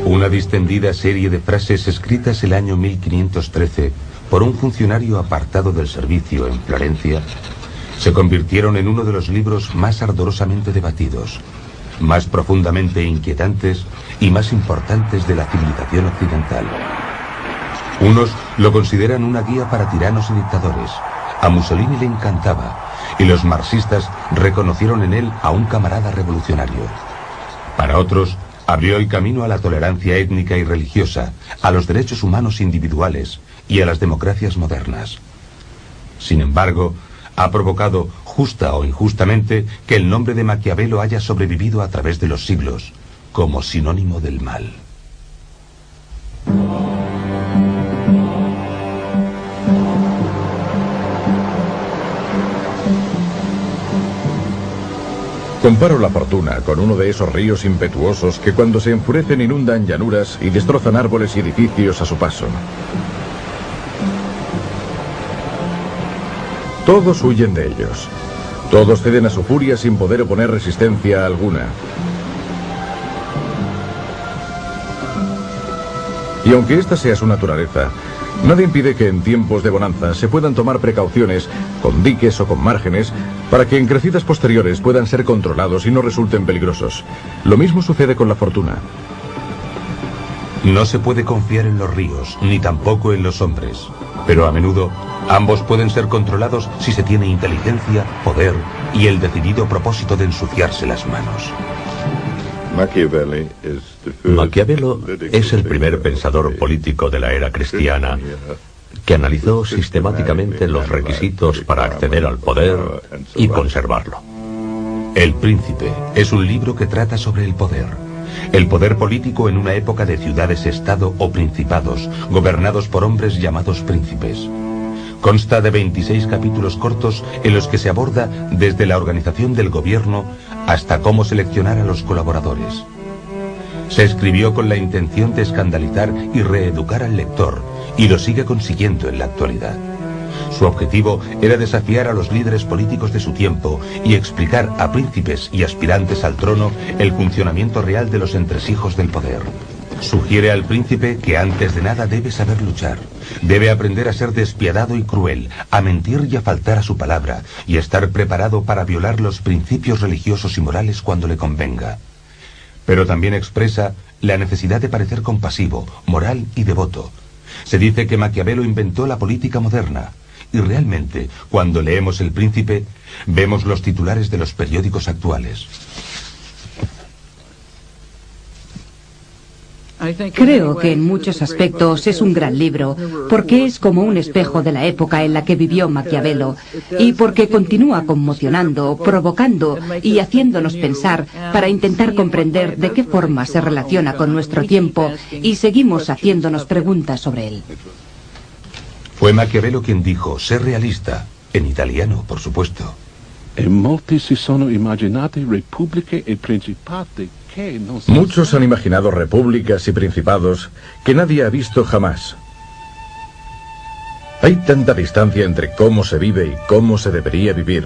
Una distendida serie de frases escritas el año 1513 por un funcionario apartado del servicio en Florencia se convirtieron en uno de los libros más ardorosamente debatidos, más profundamente inquietantes y más importantes de la civilización occidental. Unos lo consideran una guía para tiranos y dictadores. A Mussolini le encantaba, y los marxistas reconocieron en él a un camarada revolucionario. Para otros, abrió el camino a la tolerancia étnica y religiosa, a los derechos humanos individuales y a las democracias modernas. Sin embargo, ha provocado, justa o injustamente, que el nombre de Maquiavelo haya sobrevivido a través de los siglos, como sinónimo del mal. Comparo la fortuna con uno de esos ríos impetuosos que cuando se enfurecen inundan llanuras y destrozan árboles y edificios a su paso. Todos huyen de ellos. Todos ceden a su furia sin poder oponer resistencia alguna. Y aunque esta sea su naturaleza, nada impide que en tiempos de bonanza se puedan tomar precauciones, con diques o con márgenes, para que en crecidas posteriores puedan ser controlados y no resulten peligrosos. Lo mismo sucede con la fortuna. No se puede confiar en los ríos, ni tampoco en los hombres. Pero a menudo, ambos pueden ser controlados si se tiene inteligencia, poder y el decidido propósito de ensuciarse las manos. Maquiavelo es el primer pensador político de la era cristiana que analizó sistemáticamente los requisitos para acceder al poder y conservarlo. El Príncipe es un libro que trata sobre el poder político en una época de ciudades-estado o principados, gobernados por hombres llamados príncipes. Consta de 26 capítulos cortos en los que se aborda desde la organización del gobierno hasta cómo seleccionar a los colaboradores. Se escribió con la intención de escandalizar y reeducar al lector, y lo sigue consiguiendo en la actualidad. Su objetivo era desafiar a los líderes políticos de su tiempo y explicar a príncipes y aspirantes al trono el funcionamiento real de los entresijos del poder. Sugiere al príncipe que antes de nada debe saber luchar, debe aprender a ser despiadado y cruel, a mentir y a faltar a su palabra, y estar preparado para violar los principios religiosos y morales cuando le convenga. Pero también expresa la necesidad de parecer compasivo, moral y devoto. Se dice que Maquiavelo inventó la política moderna, y realmente, cuando leemos El Príncipe, vemos los titulares de los periódicos actuales. Creo que en muchos aspectos es un gran libro, porque es como un espejo de la época en la que vivió Maquiavelo, y porque continúa conmocionando, provocando y haciéndonos pensar para intentar comprender de qué forma se relaciona con nuestro tiempo, y seguimos haciéndonos preguntas sobre él. Fue Maquiavelo quien dijo, sé realista, en italiano, por supuesto. Muchos han imaginado repúblicas y principados que nadie ha visto jamás. Hay tanta distancia entre cómo se vive y cómo se debería vivir,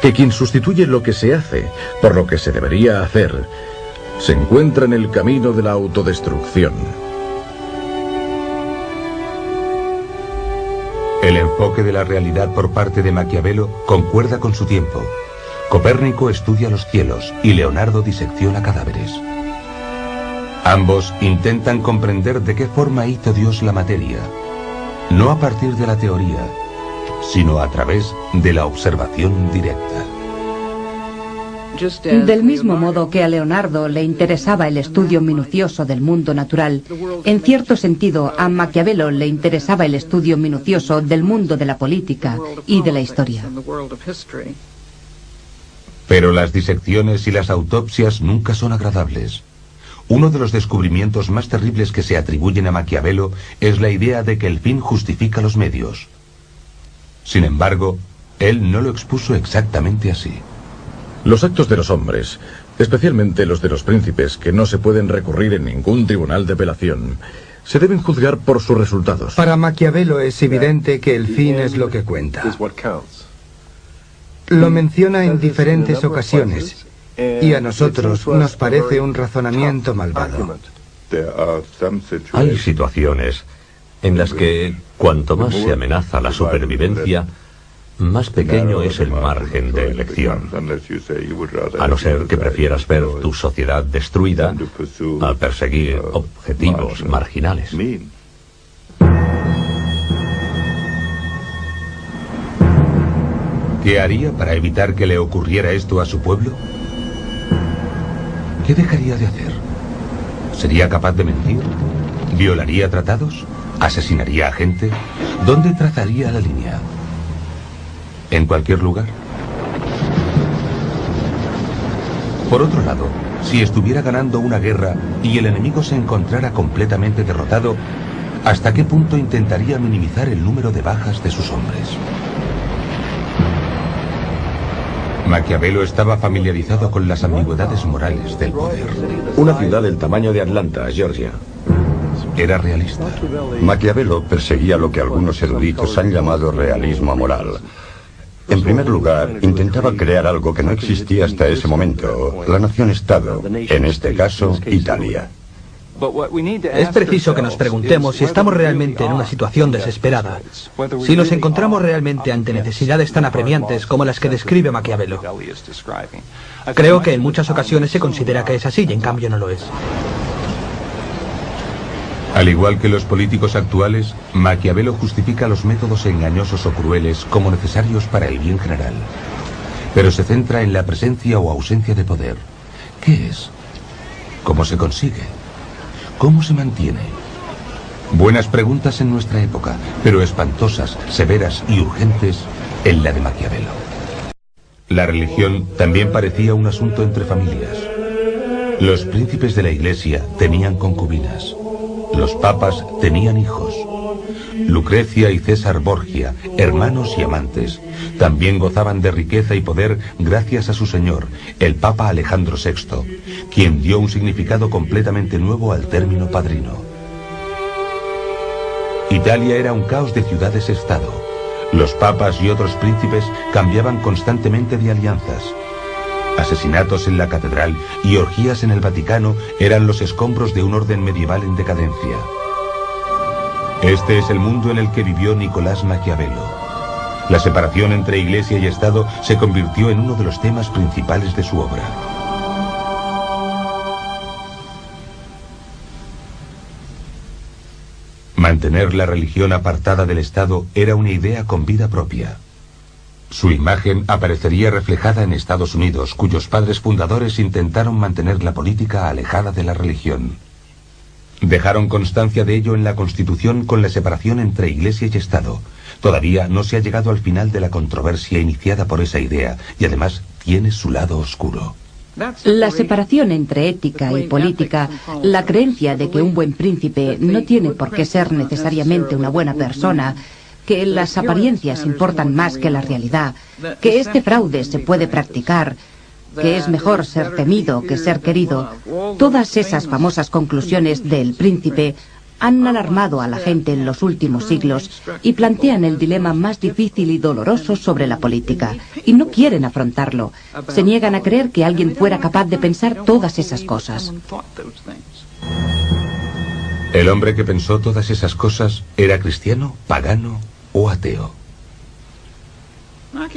que quien sustituye lo que se hace por lo que se debería hacer, se encuentra en el camino de la autodestrucción. El enfoque de la realidad por parte de Maquiavelo concuerda con su tiempo. Copérnico estudia los cielos y Leonardo disecciona cadáveres. Ambos intentan comprender de qué forma hizo Dios la materia, no a partir de la teoría, sino a través de la observación directa. Del mismo modo que a Leonardo le interesaba el estudio minucioso del mundo natural, en cierto sentido a Maquiavelo le interesaba el estudio minucioso del mundo de la política y de la historia. Pero las disecciones y las autopsias nunca son agradables. Uno de los descubrimientos más terribles que se atribuyen a Maquiavelo es la idea de que el fin justifica los medios. Sin embargo, él no lo expuso exactamente así. Los actos de los hombres, especialmente los de los príncipes, que no se pueden recurrir en ningún tribunal de apelación, se deben juzgar por sus resultados. Para Maquiavelo es evidente que el fin es lo que cuenta. Lo menciona en diferentes ocasiones, y a nosotros nos parece un razonamiento malvado. Hay situaciones en las que cuanto más se amenaza la supervivencia, más pequeño es el margen de elección. A no ser que prefieras ver tu sociedad destruida a perseguir objetivos marginales. ¿Qué haría para evitar que le ocurriera esto a su pueblo? ¿Qué dejaría de hacer? ¿Sería capaz de mentir? ¿Violaría tratados? ¿Asesinaría a gente? ¿Dónde trazaría la línea? ¿En cualquier lugar? Por otro lado, si estuviera ganando una guerra y el enemigo se encontrara completamente derrotado, ¿hasta qué punto intentaría minimizar el número de bajas de sus hombres? Maquiavelo estaba familiarizado con las ambigüedades morales del poder. Una ciudad del tamaño de Atlanta, Georgia. Era realista. Maquiavelo perseguía lo que algunos eruditos han llamado realismo moral. En primer lugar, intentaba crear algo que no existía hasta ese momento, la nación-estado, en este caso, Italia. Es preciso que nos preguntemos si estamos realmente en una situación desesperada, si nos encontramos realmente ante necesidades tan apremiantes como las que describe Maquiavelo. Creo que en muchas ocasiones se considera que es así y en cambio no lo es. Al igual que los políticos actuales, Maquiavelo justifica los métodos engañosos o crueles como necesarios para el bien general. Pero se centra en la presencia o ausencia de poder. ¿Qué es? ¿Cómo se consigue? ¿Cómo se mantiene? Buenas preguntas en nuestra época, pero espantosas, severas y urgentes en la de Maquiavelo. La religión también parecía un asunto entre familias. Los príncipes de la Iglesia tenían concubinas. Los papas tenían hijos. Lucrecia y César Borgia, hermanos y amantes, también gozaban de riqueza y poder gracias a su señor, el Papa Alejandro VI, quien dio un significado completamente nuevo al término padrino. Italia era un caos de ciudades-estado. Los papas y otros príncipes cambiaban constantemente de alianzas. Asesinatos en la catedral y orgías en el Vaticano eran los escombros de un orden medieval en decadencia. Este es el mundo en el que vivió Nicolás Maquiavelo. La separación entre Iglesia y Estado se convirtió en uno de los temas principales de su obra. Mantener la religión apartada del Estado era una idea con vida propia. Su imagen aparecería reflejada en Estados Unidos, cuyos padres fundadores intentaron mantener la política alejada de la religión. Dejaron constancia de ello en la Constitución con la separación entre Iglesia y Estado. Todavía no se ha llegado al final de la controversia iniciada por esa idea, y además tiene su lado oscuro. La separación entre ética y política, la creencia de que un buen príncipe no tiene por qué ser necesariamente una buena persona, que las apariencias importan más que la realidad, que este fraude se puede practicar, que es mejor ser temido que ser querido. Todas esas famosas conclusiones del Príncipe han alarmado a la gente en los últimos siglos y plantean el dilema más difícil y doloroso sobre la política. Y no quieren afrontarlo. Se niegan a creer que alguien fuera capaz de pensar todas esas cosas. ¿El hombre que pensó todas esas cosas era cristiano, pagano o ateo?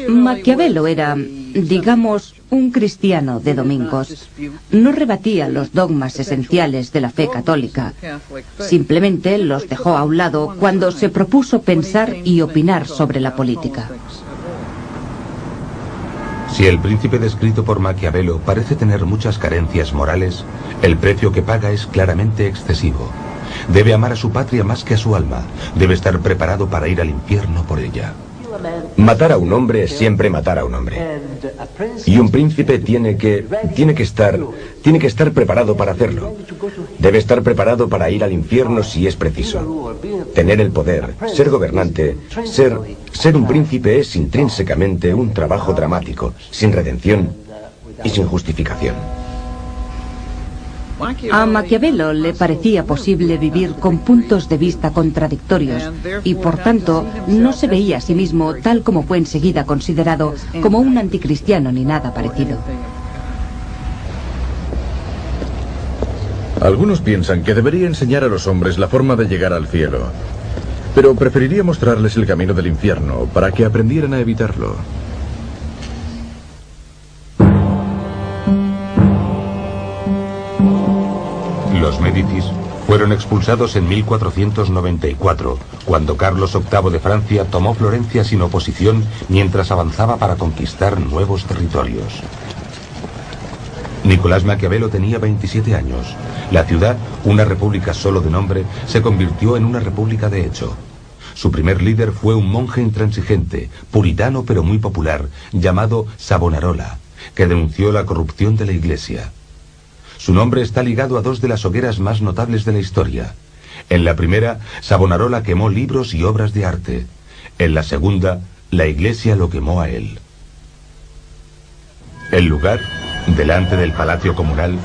Maquiavelo era, digamos, un cristiano de domingos. No rebatía los dogmas esenciales de la fe católica. Simplemente los dejó a un lado cuando se propuso pensar y opinar sobre la política. Si el príncipe descrito por Maquiavelo parece tener muchas carencias morales, el precio que paga es claramente excesivo. Debe amar a su patria más que a su alma. Debe estar preparado para ir al infierno por ella. Matar a un hombre es siempre matar a un hombre. Y un príncipe tiene que estar preparado para hacerlo. Debe estar preparado para ir al infierno si es preciso. Tener el poder, ser gobernante, ser un príncipe es intrínsecamente un trabajo dramático, sin redención y sin justificación. A Maquiavelo le parecía posible vivir con puntos de vista contradictorios y, por tanto, no se veía a sí mismo tal como fue enseguida considerado como un anticristiano ni nada parecido. Algunos piensan que debería enseñar a los hombres la forma de llegar al cielo, pero preferiría mostrarles el camino del infierno para que aprendieran a evitarlo. Los Médicis fueron expulsados en 1494, cuando Carlos VIII de Francia tomó Florencia sin oposición mientras avanzaba para conquistar nuevos territorios. Nicolás Maquiavelo tenía 27 años. La ciudad, una república solo de nombre, se convirtió en una república de hecho. Su primer líder fue un monje intransigente, puritano pero muy popular, llamado Savonarola, que denunció la corrupción de la Iglesia. Su nombre está ligado a dos de las hogueras más notables de la historia. En la primera, Savonarola quemó libros y obras de arte. En la segunda, la Iglesia lo quemó a él. El lugar, delante del Palacio Comunal,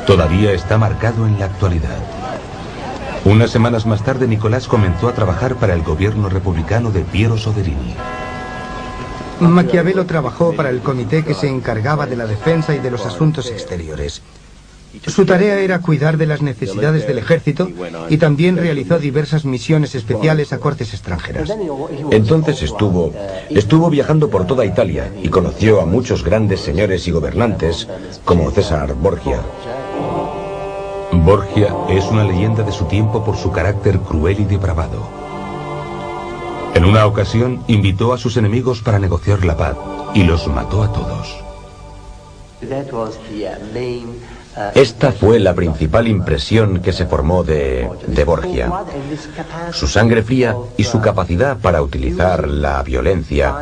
todavía está marcado en la actualidad. Unas semanas más tarde, Nicolás comenzó a trabajar para el gobierno republicano de Piero Soderini. Maquiavelo trabajó para el comité que se encargaba de la defensa y de los asuntos exteriores. Su tarea era cuidar de las necesidades del ejército y también realizó diversas misiones especiales a cortes extranjeras. Entonces estuvo viajando por toda Italia y conoció a muchos grandes señores y gobernantes, como César Borgia. Borgia es una leyenda de su tiempo por su carácter cruel y depravado. En una ocasión invitó a sus enemigos para negociar la paz y los mató a todos. Esta fue la principal impresión que se formó de Borgia. Su sangre fría y su capacidad para utilizar la violencia,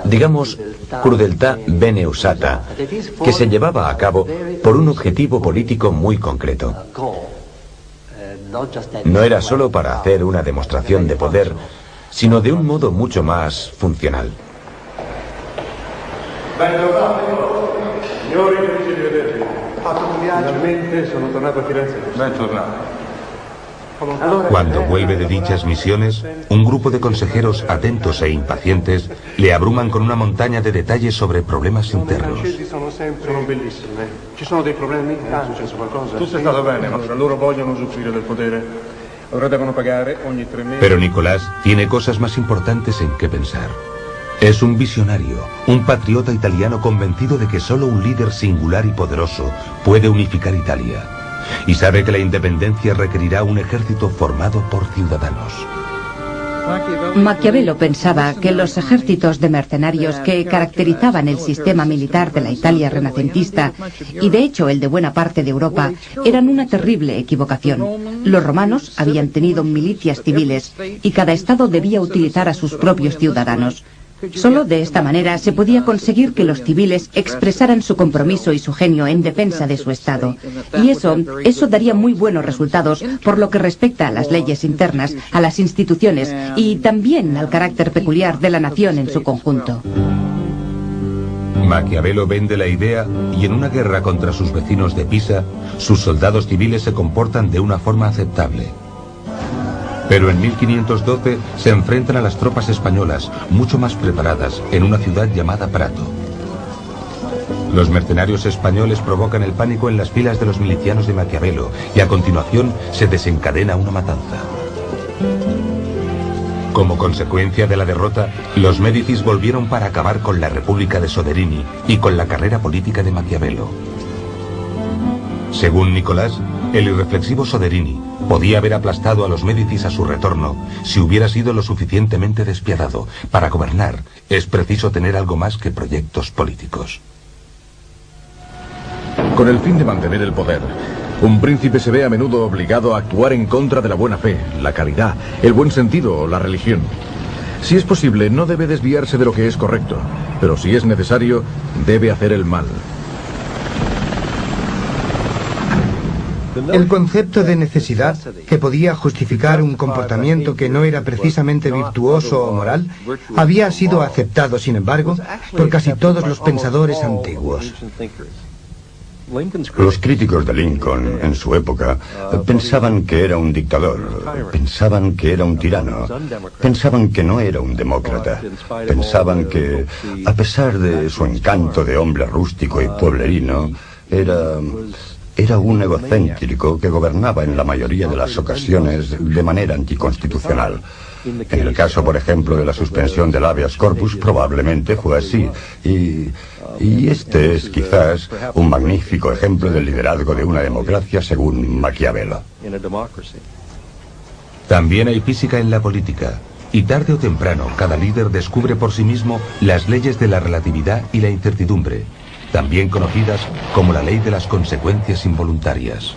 digamos, crudeltà bene usata, que se llevaba a cabo por un objetivo político muy concreto. No era solo para hacer una demostración de poder, sino de un modo mucho más funcional. Cuando vuelve de dichas misiones, un grupo de consejeros atentos e impacientes le abruman con una montaña de detalles sobre problemas internos. Pero Nicolás tiene cosas más importantes en que pensar. Es un visionario, un patriota italiano convencido de que solo un líder singular y poderoso puede unificar Italia. Y sabe que la independencia requerirá un ejército formado por ciudadanos. Maquiavelo pensaba que los ejércitos de mercenarios que caracterizaban el sistema militar de la Italia renacentista, y de hecho el de buena parte de Europa, eran una terrible equivocación. Los romanos habían tenido milicias civiles y cada estado debía utilizar a sus propios ciudadanos. Solo de esta manera se podía conseguir que los civiles expresaran su compromiso y su genio en defensa de su Estado. Y eso daría muy buenos resultados por lo que respecta a las leyes internas, a las instituciones y también al carácter peculiar de la nación en su conjunto. Maquiavelo vende la idea y en una guerra contra sus vecinos de Pisa, sus soldados civiles se comportan de una forma aceptable. Pero en 1512 se enfrentan a las tropas españolas, mucho más preparadas, en una ciudad llamada Prato. Los mercenarios españoles provocan el pánico en las filas de los milicianos de Maquiavelo y a continuación se desencadena una matanza. Como consecuencia de la derrota, los Médicis volvieron para acabar con la República de Soderini y con la carrera política de Maquiavelo. Según Nicolás, el irreflexivo Soderini podía haber aplastado a los Médicis a su retorno si hubiera sido lo suficientemente despiadado. Para gobernar es preciso tener algo más que proyectos políticos. Con el fin de mantener el poder, un príncipe se ve a menudo obligado a actuar en contra de la buena fe, la caridad, el buen sentido o la religión. Si es posible, no debe desviarse de lo que es correcto, pero si es necesario, debe hacer el mal. El concepto de necesidad, que podía justificar un comportamiento que no era precisamente virtuoso o moral, había sido aceptado, sin embargo, por casi todos los pensadores antiguos. Los críticos de Lincoln en su época pensaban que era un dictador, pensaban que era un tirano, pensaban que no era un demócrata, pensaban que, a pesar de su encanto de hombre rústico y pueblerino, Era un egocéntrico que gobernaba en la mayoría de las ocasiones de manera anticonstitucional. En el caso, por ejemplo, de la suspensión del habeas corpus, probablemente fue así. Y este es quizás un magnífico ejemplo del liderazgo de una democracia según Maquiavelo. También hay física en la política. Y tarde o temprano, cada líder descubre por sí mismo las leyes de la relatividad y la incertidumbre, también conocidas como la ley de las consecuencias involuntarias.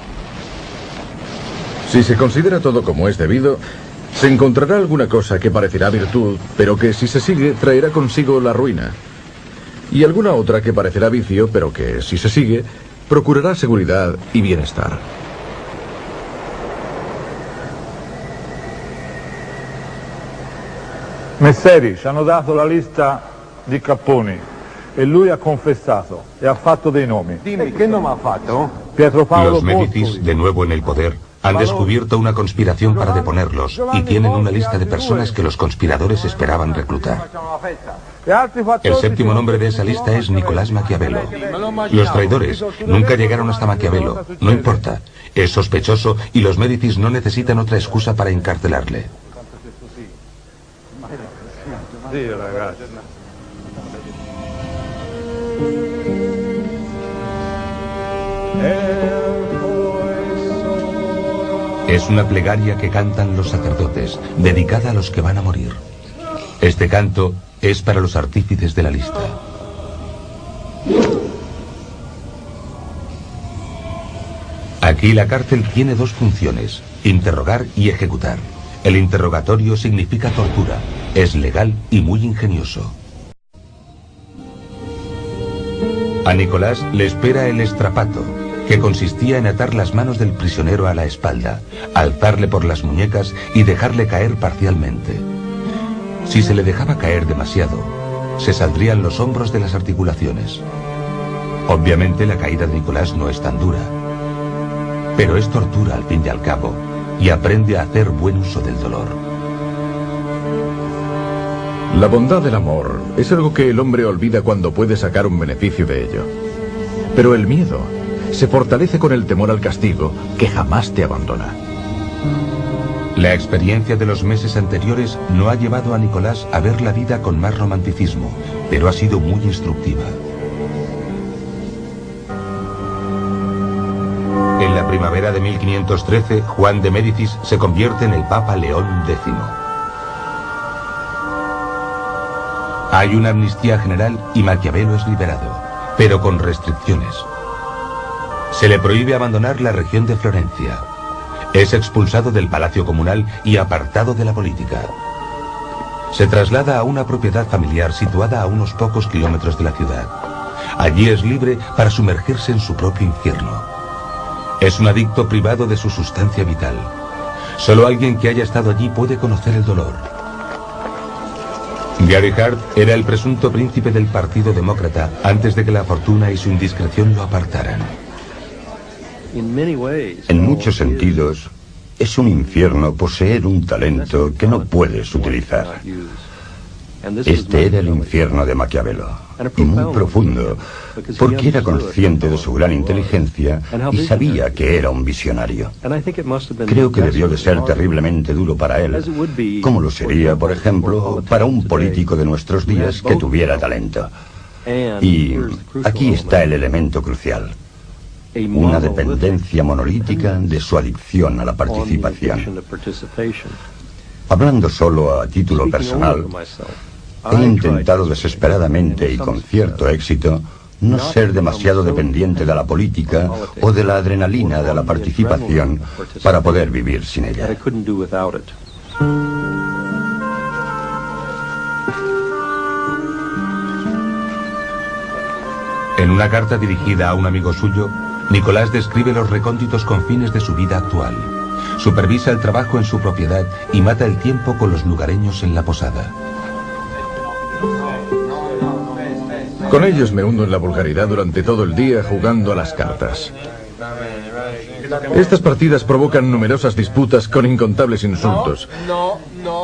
Si se considera todo como es debido, se encontrará alguna cosa que parecerá virtud, pero que si se sigue traerá consigo la ruina. Y alguna otra que parecerá vicio, pero que si se sigue, procurará seguridad y bienestar. Messeri ci hanno dato la lista di capponi e lui ha confessato e ha fatto dei nomi. Dimmi, ¿qué nome ha fatto? Pietro Paolo Los Médicis, de nuevo en el poder, han descubierto una conspiración para deponerlos y tienen una lista de personas que los conspiradores esperaban reclutar. El séptimo nombre de esa lista es Nicolás Maquiavelo. Los traidores nunca llegaron hasta Maquiavelo, no importa. Es sospechoso y los Médicis no necesitan otra excusa para encarcelarle. Es una plegaria que cantan los sacerdotes, dedicada a los que van a morir. Este canto es para los artífices de la lista. Aquí la cárcel tiene dos funciones, interrogar y ejecutar. El interrogatorio significa tortura, es legal y muy ingenioso. A Nicolás le espera el estrapato, que consistía en atar las manos del prisionero a la espalda, alzarle por las muñecas y dejarle caer parcialmente. Si se le dejaba caer demasiado, se saldrían los hombros de las articulaciones. Obviamente la caída de Nicolás no es tan dura, pero es tortura al fin y al cabo, y aprende a hacer buen uso del dolor. La bondad del amor es algo que el hombre olvida cuando puede sacar un beneficio de ello. Pero el miedo se fortalece con el temor al castigo, que jamás te abandona. La experiencia de los meses anteriores no ha llevado a Nicolás a ver la vida con más romanticismo, pero ha sido muy instructiva. En la primavera de 1513, Juan de Médicis se convierte en el Papa León X. Hay una amnistía general y Maquiavelo es liberado, pero con restricciones. Se le prohíbe abandonar la región de Florencia. Es expulsado del palacio comunal y apartado de la política. Se traslada a una propiedad familiar situada a unos pocos kilómetros de la ciudad. Allí es libre para sumergirse en su propio infierno. Es un adicto privado de su sustancia vital. Solo alguien que haya estado allí puede conocer el dolor. Gary Hart era el presunto príncipe del Partido Demócrata antes de que la fortuna y su indiscreción lo apartaran. En muchos sentidos, es un infierno poseer un talento que no puedes utilizar. Este era el infierno de Maquiavelo, y muy profundo, porque era consciente de su gran inteligencia y sabía que era un visionario. Creo que debió de ser terriblemente duro para él, como lo sería, por ejemplo, para un político de nuestros días que tuviera talento. Y aquí está el elemento crucial. Una dependencia monolítica de su adicción a la participación. Hablando solo a título personal, he intentado desesperadamente y con cierto éxito no ser demasiado dependiente de la política o de la adrenalina de la participación para poder vivir sin ella. En una carta dirigida a un amigo suyo, Nicolás describe los recónditos confines de su vida actual. Supervisa el trabajo en su propiedad y mata el tiempo con los lugareños en la posada. Con ellos me hundo en la vulgaridad durante todo el día jugando a las cartas. Estas partidas provocan numerosas disputas con incontables insultos.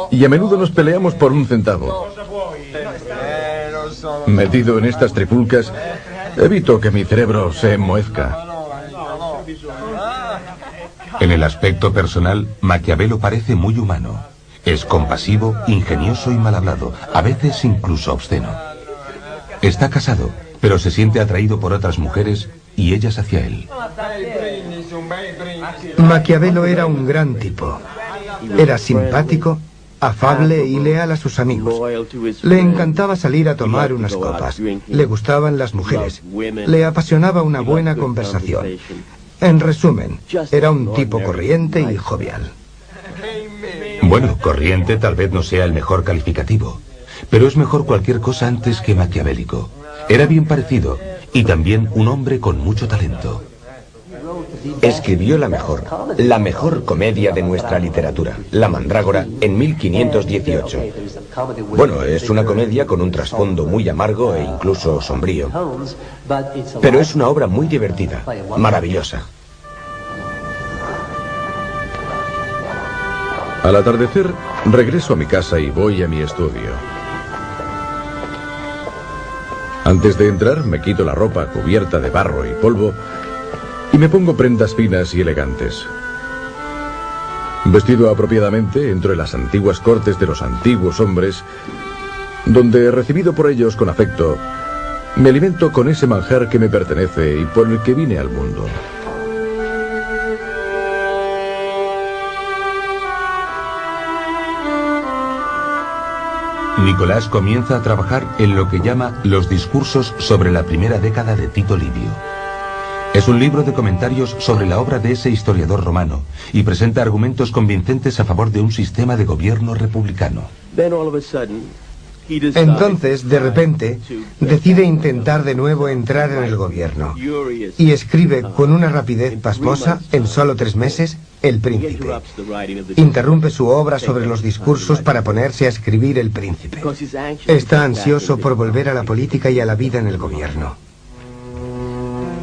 Y a menudo nos peleamos por un centavo. Metido en estas trifulcas, evito que mi cerebro se enmohezca. En el aspecto personal, Maquiavelo parece muy humano. Es compasivo, ingenioso y mal hablado, a veces incluso obsceno. Está casado, pero se siente atraído por otras mujeres y ellas hacia él. Maquiavelo era un gran tipo. Era simpático, afable y leal a sus amigos. Le encantaba salir a tomar unas copas. Le gustaban las mujeres. Le apasionaba una buena conversación. En resumen, era un tipo corriente y jovial. Bueno, corriente tal vez no sea el mejor calificativo, pero es mejor cualquier cosa antes que maquiavélico. Era bien parecido y también un hombre con mucho talento. Escribió la mejor comedia de nuestra literatura, La Mandrágora, en 1518. Bueno, es una comedia con un trasfondo muy amargo e incluso sombrío, pero es una obra muy divertida, maravillosa. Al atardecer, regreso a mi casa y voy a mi estudio. Antes de entrar, me quito la ropa cubierta de barro y polvo y me pongo prendas finas y elegantes. Vestido apropiadamente, entro en las antiguas cortes de los antiguos hombres, donde, recibido por ellos con afecto, me alimento con ese manjar que me pertenece y por el que vine al mundo. Nicolás comienza a trabajar en lo que llama los discursos sobre la primera década de Tito Livio. Es un libro de comentarios sobre la obra de ese historiador romano y presenta argumentos convincentes a favor de un sistema de gobierno republicano. Entonces, de repente, decide intentar de nuevo entrar en el gobierno y escribe con una rapidez pasmosa, en solo 3 meses, El Príncipe. Interrumpe su obra sobre los discursos para ponerse a escribir El Príncipe. Está ansioso por volver a la política y a la vida en el gobierno.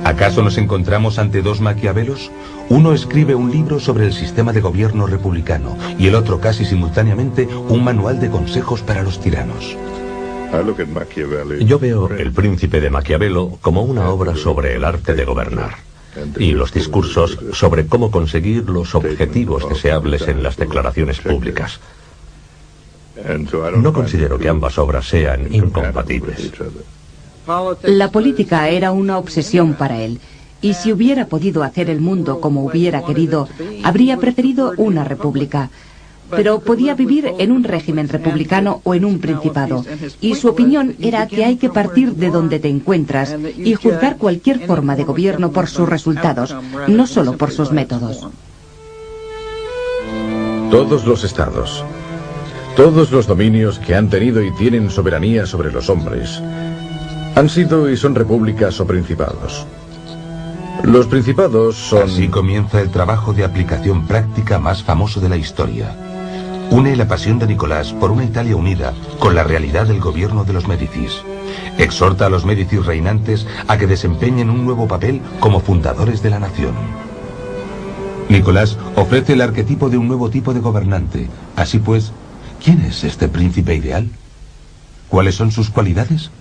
¿Acaso nos encontramos ante dos Maquiavelos? Uno escribe un libro sobre el sistema de gobierno republicano y el otro, casi simultáneamente, un manual de consejos para los tiranos. Yo veo El Príncipe de Maquiavelo como una obra sobre el arte de gobernar y los discursos sobre cómo conseguir los objetivos deseables en las declaraciones públicas. No considero que ambas obras sean incompatibles. La política era una obsesión para él, y si hubiera podido hacer el mundo como hubiera querido, habría preferido una república. Pero podía vivir en un régimen republicano o en un principado, y su opinión era que hay que partir de donde te encuentras y juzgar cualquier forma de gobierno por sus resultados, no solo por sus métodos. Todos los estados, todos los dominios que han tenido y tienen soberanía sobre los hombres, han sido y son repúblicas o principados. Los principados son... Así comienza el trabajo de aplicación práctica más famoso de la historia. Une la pasión de Nicolás por una Italia unida con la realidad del gobierno de los Médicis. Exhorta a los Médicis reinantes a que desempeñen un nuevo papel como fundadores de la nación. Nicolás ofrece el arquetipo de un nuevo tipo de gobernante. Así pues, ¿quién es este príncipe ideal? ¿Cuáles son sus cualidades?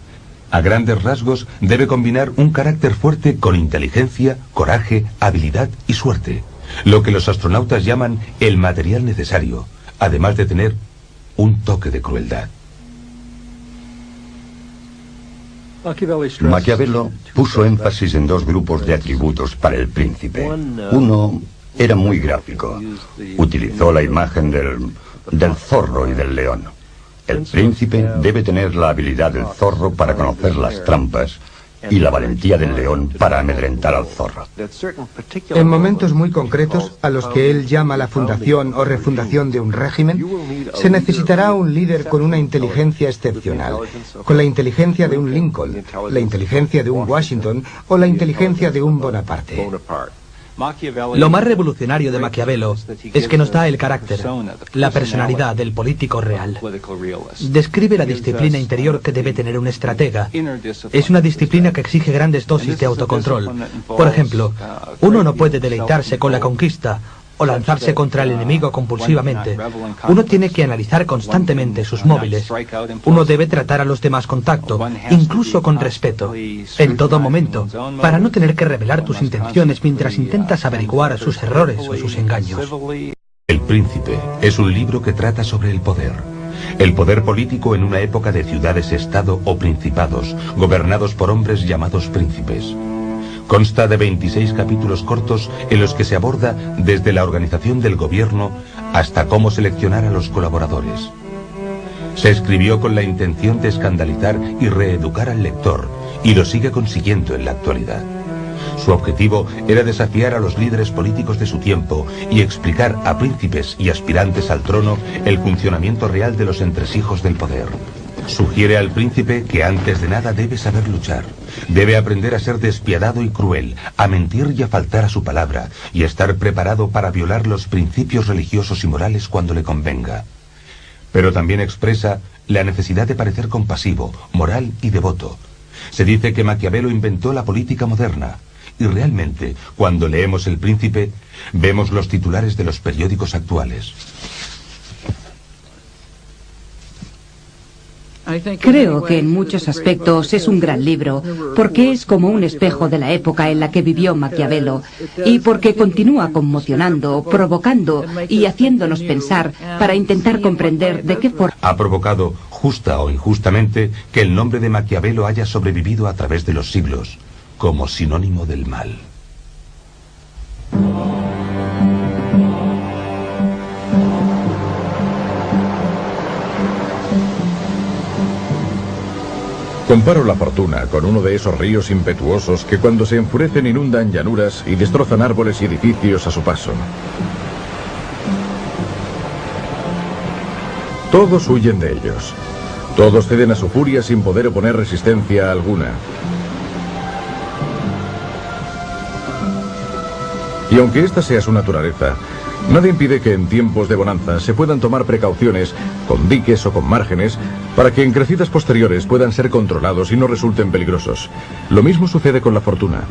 A grandes rasgos, debe combinar un carácter fuerte con inteligencia, coraje, habilidad y suerte. Lo que los astronautas llaman el material necesario, además de tener un toque de crueldad. Maquiavelo puso énfasis en 2 grupos de atributos para el príncipe. Uno era muy gráfico. Utilizó la imagen del zorro y del león. El príncipe debe tener la habilidad del zorro para conocer las trampas y la valentía del león para amedrentar al zorro. En momentos muy concretos, a los que él llama la fundación o refundación de un régimen, se necesitará un líder con una inteligencia excepcional, con la inteligencia de un Lincoln, la inteligencia de un Washington o la inteligencia de un Bonaparte. Lo más revolucionario de Maquiavelo es que nos da el carácter, la personalidad del político real. Describe la disciplina interior que debe tener un estratega. Es una disciplina que exige grandes dosis de autocontrol. Por ejemplo, uno no puede deleitarse con la conquista o lanzarse contra el enemigo compulsivamente. Uno tiene que analizar constantemente sus móviles. Uno debe tratar a los demás con tacto, incluso con respeto, en todo momento, para no tener que revelar tus intenciones mientras intentas averiguar sus errores o sus engaños. El Príncipe es un libro que trata sobre el poder político en una época de ciudades-estado o principados, gobernados por hombres llamados príncipes. Consta de 26 capítulos cortos en los que se aborda desde la organización del gobierno hasta cómo seleccionar a los colaboradores. Se escribió con la intención de escandalizar y reeducar al lector, y lo sigue consiguiendo en la actualidad. Su objetivo era desafiar a los líderes políticos de su tiempo y explicar a príncipes y aspirantes al trono el funcionamiento real de los entresijos del poder. Sugiere al príncipe que antes de nada debe saber luchar. Debe aprender a ser despiadado y cruel, a mentir y a faltar a su palabra, y estar preparado para violar los principios religiosos y morales cuando le convenga. Pero también expresa la necesidad de parecer compasivo, moral y devoto. Se dice que Maquiavelo inventó la política moderna. Y realmente, cuando leemos El Príncipe, vemos los titulares de los periódicos actuales. Creo que en muchos aspectos es un gran libro, porque es como un espejo de la época en la que vivió Maquiavelo, y porque continúa conmocionando, provocando y haciéndonos pensar para intentar comprender de qué forma ha provocado, justa o injustamente, que el nombre de Maquiavelo haya sobrevivido a través de los siglos, como sinónimo del mal. Comparo la fortuna con uno de esos ríos impetuosos que cuando se enfurecen inundan llanuras y destrozan árboles y edificios a su paso. Todos huyen de ellos. Todos ceden a su furia sin poder oponer resistencia alguna. Y aunque esta sea su naturaleza, nada impide que en tiempos de bonanza se puedan tomar precauciones con diques o con márgenes para que en crecidas posteriores puedan ser controlados y no resulten peligrosos. Lo mismo sucede con la fortuna.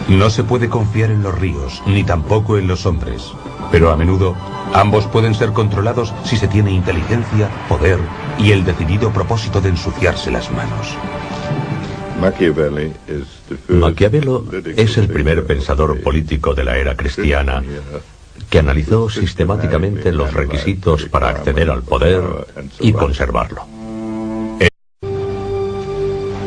No se puede confiar en los ríos, ni tampoco en los hombres. Pero a menudo, ambos pueden ser controlados si se tiene inteligencia, poder y el decidido propósito de ensuciarse las manos. Maquiavelo es el primer pensador político de la era cristiana que analizó sistemáticamente los requisitos para acceder al poder y conservarlo.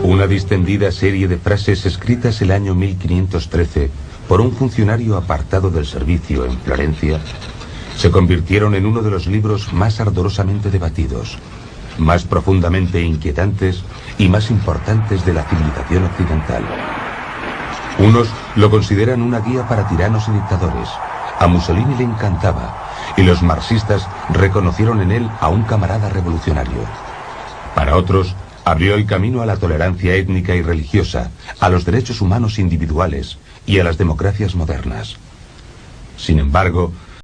Una distendida serie de frases escritas el año 1513 por un funcionario apartado del servicio en Florencia se convirtieron en uno de los libros más ardorosamente debatidos, más profundamente inquietantes y más importantes de la civilización occidental. Unos lo consideran una guía para tiranos y dictadores. A Mussolini le encantaba, y los marxistas reconocieron en él a un camarada revolucionario. Para otros, abrió el camino a la tolerancia étnica y religiosa, a los derechos humanos individuales y a las democracias modernas. Sin embargo,